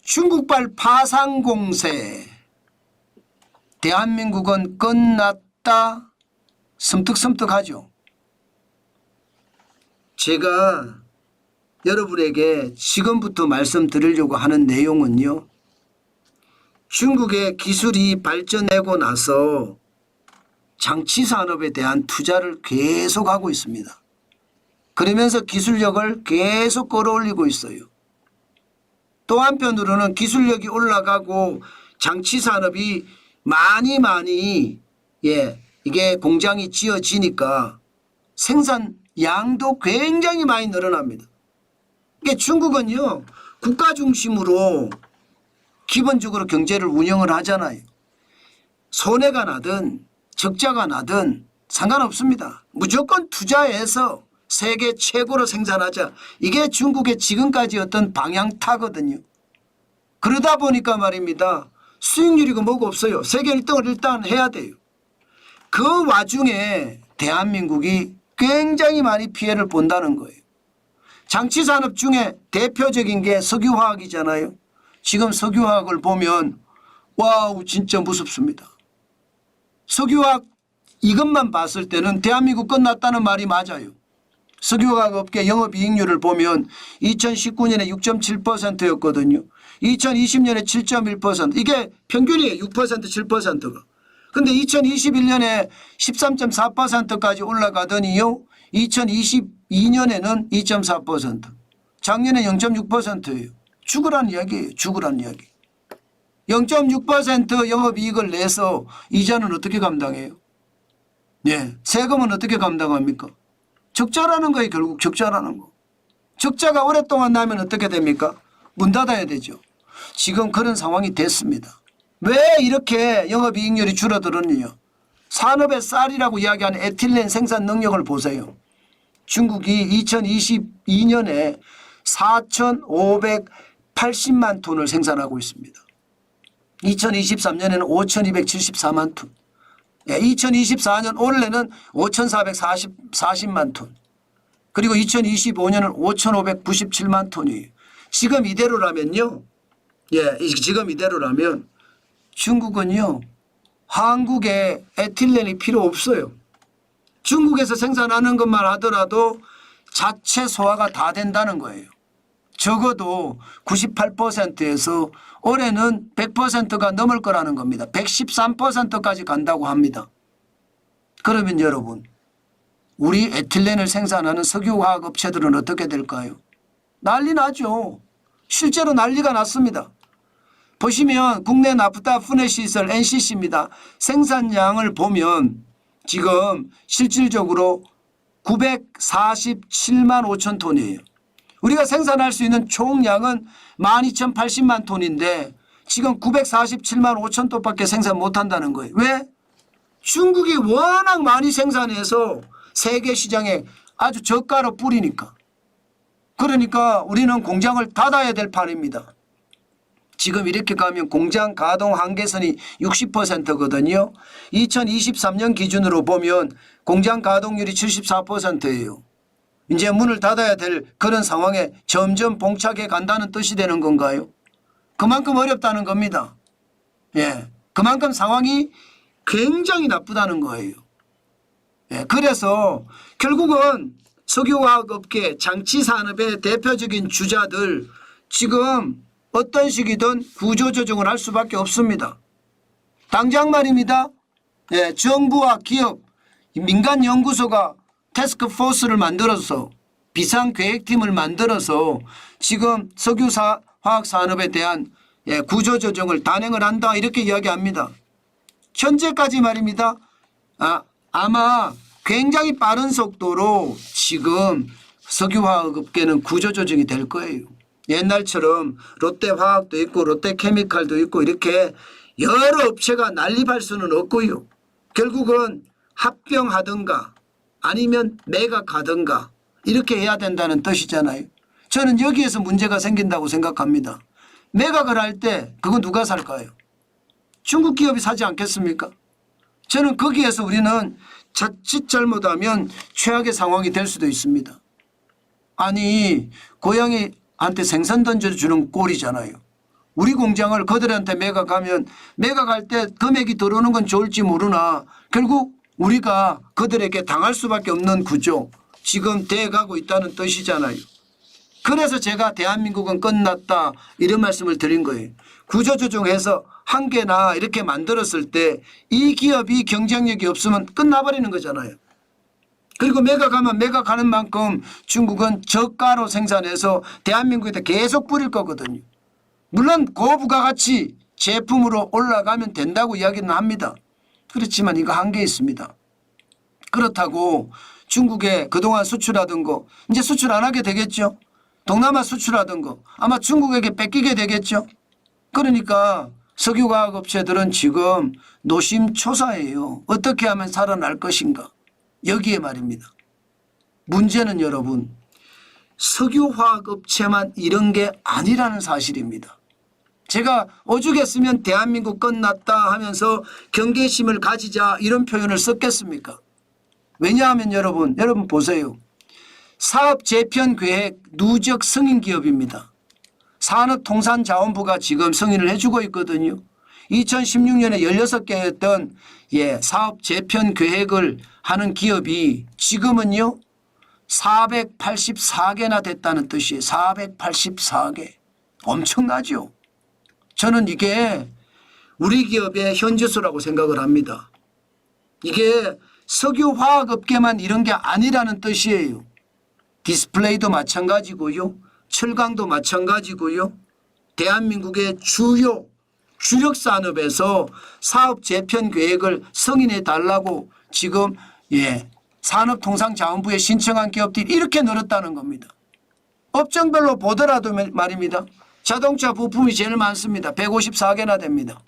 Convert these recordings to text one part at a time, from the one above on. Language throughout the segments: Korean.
중국발 파상 공세. 대한민국은 끝났다. 섬뜩섬뜩하죠. 제가 여러분에게 지금부터 말씀드리려고 하는 내용은요. 중국의 기술이 발전하고 나서 장치산업에 대한 투자를 계속하고 있습니다. 그러면서 기술력을 계속 끌어올리고 있어요. 또 한편으로는 기술력이 올라가고 장치산업이 많이 이게 공장이 지어지니까 생산량도 굉장히 많이 늘어납니다. 그러니까 중국은요 국가 중심으로 기본적으로 경제를 운영을 하잖아요. 손해가 나든 적자가 나든 상관없습니다. 무조건 투자해서 세계 최고로 생산하자. 이게 중국의 지금까지 어떤 방향타거든요. 그러다 보니까 말입니다. 수익률이고 뭐고 없어요. 세계 1등을 일단 해야 돼요. 그 와중에 대한민국이 굉장히 많이 피해를 본다는 거예요. 장치산업 중에 대표적인 게 석유화학이잖아요. 지금 석유화학을 보면 와우 진짜 무섭습니다. 석유화학 이것만 봤을 때는 대한민국 끝났다는 말이 맞아요. 석유화학 업계 영업이익률을 보면 2019년에 6.7%였거든요. 2020년에 7.1%. 이게 평균이에요. 6% 7%가. 근데 2021년에 13.4%까지 올라가더니요. 2022년에는 2.4%. 작년에 0.6%예요. 죽으라는 이야기예요. 죽으라는 이야기. 0.6% 영업이익을 내서 이자는 어떻게 감당해요? 네, 세금은 어떻게 감당합니까? 적자라는 거예요. 결국 적자라는 거. 적자가 오랫동안 나면 어떻게 됩니까? 문 닫아야 되죠. 지금 그런 상황이 됐습니다. 왜 이렇게 영업이익률이 줄어들었느냐. 산업의 쌀이라고 이야기하는 에틸렌 생산 능력을 보세요. 중국이 2022년에 4,580만 톤을 생산하고 있습니다. 2023년에는 5,274만 톤. 2024년 올해는 5,440만 톤. 그리고 2025년은 5,597만 톤이에요. 지금 이대로라면요. 지금 이대로라면 중국은요. 한국에 에틸렌이 필요 없어요. 중국에서 생산하는 것만 하더라도 자체 소화가 다 된다는 거예요. 적어도 98%에서 올해는 100%가 넘을 거라는 겁니다. 113%까지 간다고 합니다. 그러면 여러분 우리 에틸렌을 생산하는 석유화학 업체들은 어떻게 될까요? 난리 나죠. 실제로 난리가 났습니다. 보시면 국내 나프타 분해시설 NCC입니다. 생산량을 보면 지금 실질적으로 947만 5천 톤이에요. 우리가 생산할 수 있는 총량은 12,080만 톤인데 지금 947만 5천 톤밖에 생산 못한다는 거예요. 왜? 중국이 워낙 많이 생산해서 세계 시장에 아주 저가로 뿌리니까. 그러니까 우리는 공장을 닫아야 될 판입니다. 지금 이렇게 가면 공장 가동 한계선이 60%거든요. 2023년 기준으로 보면 공장 가동률이 74%예요. 이제 문을 닫아야 될 그런 상황에 점점 봉착해 간다는 뜻이 되는 건가요? 그만큼 어렵다는 겁니다. 그만큼 상황이 굉장히 나쁘다는 거예요. 그래서 결국은 석유화학 업계 장치산업의 대표적인 주자들 지금 어떤 식이든 구조조정을 할 수밖에 없습니다. 당장 말입니다. 정부와 기업, 민간 연구소가 태스크포스를 만들어서 비상계획팀을 만들어서 지금 석유화학산업에 대한 구조조정을 단행을 한다 이렇게 이야기합니다. 현재까지 말입니다. 아마 굉장히 빠른 속도로 지금 석유화학업계는 구조조정이 될 거예요. 옛날처럼 롯데화학도 있고 롯데케미칼도 있고 이렇게 여러 업체가 난립할 수는 없고요. 결국은 합병하든가 아니면 매각하든가 이렇게 해야 된다는 뜻이잖아요. 저는 여기에서 문제가 생긴다고 생각합니다. 매각을 할 때 그건 누가 살까요? 중국 기업이 사지 않겠습니까? 저는 거기에서 우리는 자칫 잘못하면 최악의 상황이 될 수도 있습니다. 아니 고양이한테 생선 던져주는 꼴이잖아요. 우리 공장을 그들한테 매각하면 매각할 때 금액이 들어오는 건 좋을지 모르나 결국 우리가 그들에게 당할 수밖에 없는 구조 지금 돼가고 있다는 뜻이잖아요. 그래서 제가 대한민국은 끝났다 이런 말씀을 드린 거예요. 구조조정해서 한 개나 이렇게 만들었을 때 이 기업이 경쟁력이 없으면 끝나버리는 거잖아요. 그리고 매각하면 매각하는 만큼 중국은 저가로 생산해서 대한민국에다 계속 뿌릴 거거든요. 물론 고부가가치 제품으로 올라가면 된다고 이야기는 합니다. 그렇지만 이거 한계 있습니다. 그렇다고 중국에 그동안 수출하던 거 이제 수출 안 하게 되겠죠. 동남아 수출하던 거 아마 중국에게 뺏기게 되겠죠. 그러니까 석유화학업체들은 지금 노심초사예요. 어떻게 하면 살아날 것인가. 여기에 말입니다. 문제는 여러분 석유화학업체만 이런 게 아니라는 사실입니다. 제가 오죽했으면 대한민국 끝났다 하면서 경계심을 가지자 이런 표현을 썼겠습니까? 왜냐하면 여러분 보세요. 사업재편계획 누적 승인 기업입니다. 산업통상자원부가 지금 승인을 해주고 있거든요. 2016년에 16개였던 사업재편계획을 하는 기업이 지금은요 484개나 됐다는 뜻이에요. 484개. 엄청나죠. 저는 이게 우리 기업의 현지수라고 생각을 합니다. 이게 석유화학업계만 이런 게 아니라는 뜻이에요. 디스플레이도 마찬가지고요. 철강도 마찬가지고요. 대한민국의 주력 산업에서 사업 재편 계획을 승인해 달라고 지금 산업통상자원부에 신청한 기업들이 이렇게 늘었다는 겁니다. 업종별로 보더라도 말입니다. 자동차 부품이 제일 많습니다. 154개나 됩니다.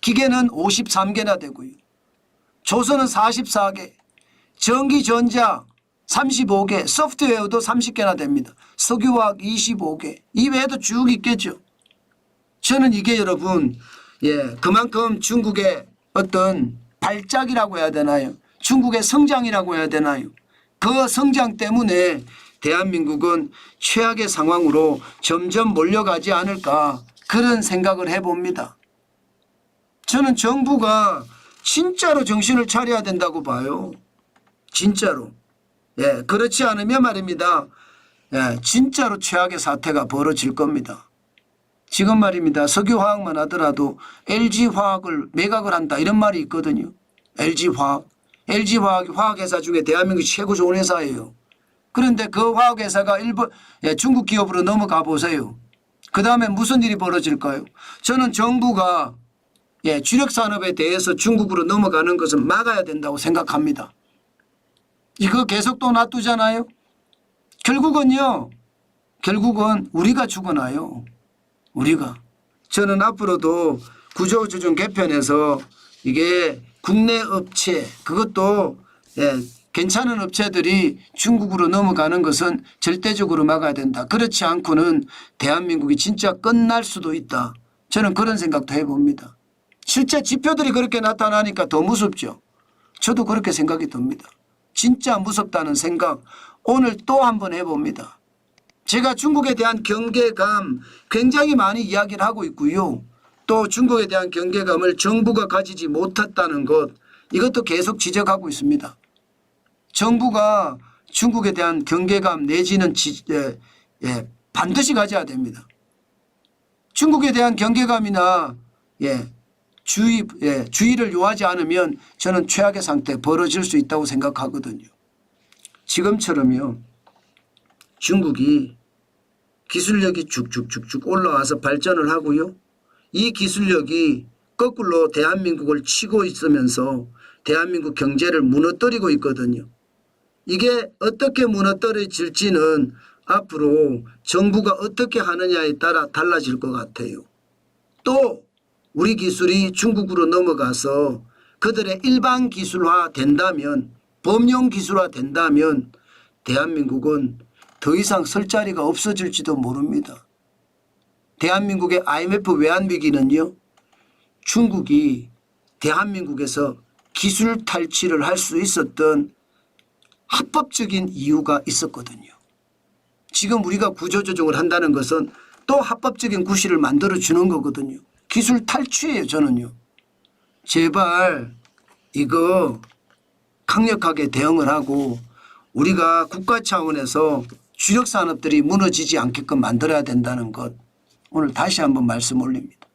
기계는 53개나 되고요. 조선은 44개, 전기전자 35개, 소프트웨어도 30개나 됩니다. 석유화학 25개, 이 외에도 쭉 있겠죠. 저는 이게 여러분 그만큼 중국의 어떤 발작이라고 해야 되나요? 중국의 성장이라고 해야 되나요? 그 성장 때문에 대한민국은 최악의 상황으로 점점 몰려가지 않을까 그런 생각을 해봅니다. 저는 정부가 진짜로 정신을 차려야 된다고 봐요. 진짜로. 그렇지 않으면 말입니다. 진짜로 최악의 사태가 벌어질 겁니다. 지금 말입니다. 석유화학만 하더라도 LG화학을 매각을 한다 이런 말이 있거든요. LG화학. LG화학이 화학회사 중에 대한민국 최고 좋은 회사예요. 그런데 그 화학회사가 중국 기업으로 넘어가 보세요. 그 다음에 무슨 일이 벌어질까요? 저는 정부가 주력산업에 대해서 중국으로 넘어가는 것은 막아야 된다고 생각합니다. 이거 계속 또 놔두잖아요. 결국은 우리가 죽어나요. 우리가. 저는 앞으로도 구조조정 개편에서 이게 국내 업체 그것도 괜찮은 업체들이 중국으로 넘어가는 것은 절대적으로 막아야 된다. 그렇지 않고는 대한민국이 진짜 끝날 수도 있다. 저는 그런 생각도 해봅니다. 실제 지표들이 그렇게 나타나니까 더 무섭죠. 저도 그렇게 생각이 듭니다. 진짜 무섭다는 생각 오늘 또 한번 해봅니다. 제가 중국에 대한 경계감 굉장히 많이 이야기를 하고 있고요. 또 중국에 대한 경계감을 정부가 가지지 못했다는 것 이것도 계속 지적하고 있습니다. 정부가 중국에 대한 경계감 내지는 반드시 가져야 됩니다. 중국에 대한 경계감이나 주의를 요하지 않으면 저는 최악의 상태 벌어질 수 있다고 생각하거든요. 지금처럼요. 중국이 기술력이 쭉쭉쭉쭉 올라와서 발전을 하고요. 이 기술력이 거꾸로 대한민국을 치고 있으면서 대한민국 경제를 무너뜨리고 있거든요. 이게 어떻게 무너뜨려질지는 앞으로 정부가 어떻게 하느냐에 따라 달라질 것 같아요. 또 우리 기술이 중국으로 넘어가서 그들의 일반 기술화 된다면 범용 기술화 된다면 대한민국은 더 이상 설 자리가 없어질지도 모릅니다. 대한민국의 IMF 외환위기는요. 중국이 대한민국에서 기술 탈취를 할 수 있었던 합법적인 이유가 있었거든요. 지금 우리가 구조조정을 한다는 것은 또 합법적인 구실을 만들어 주는 거거든요. 기술 탈취예요 저는요. 제발 이거 강력하게 대응을 하고 우리가 국가 차원에서 주력 산업들이 무너지지 않게끔 만들어야 된다는 것 오늘 다시 한번 말씀 올립니다.